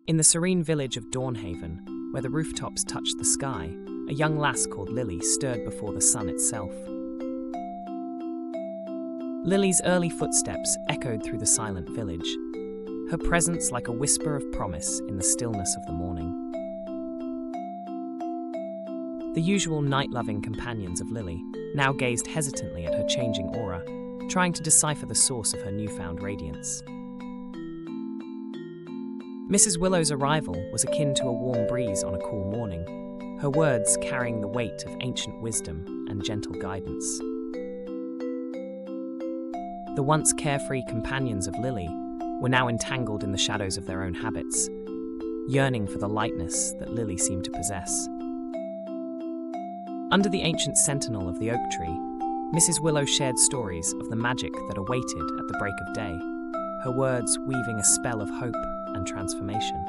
In the serene village of Dawnhaven, where the rooftops touched the sky, a young lass called Lily stirred before the sun itself. Lily's early footsteps echoed through the silent village, her presence like a whisper of promise in the stillness of the morning. The usual night-loving companions of Lily now gazed hesitantly at her changing aura, trying to decipher the source of her newfound radiance. Mrs. Willow's arrival was akin to a warm breeze on a cool morning, her words carrying the weight of ancient wisdom and gentle guidance. The once carefree companions of Lily were now entangled in the shadows of their own habits, yearning for the lightness that Lily seemed to possess. Under the ancient sentinel of the oak tree, Mrs. Willow shared stories of the magic that awaited at the break of day, her words weaving a spell of hope and transformation.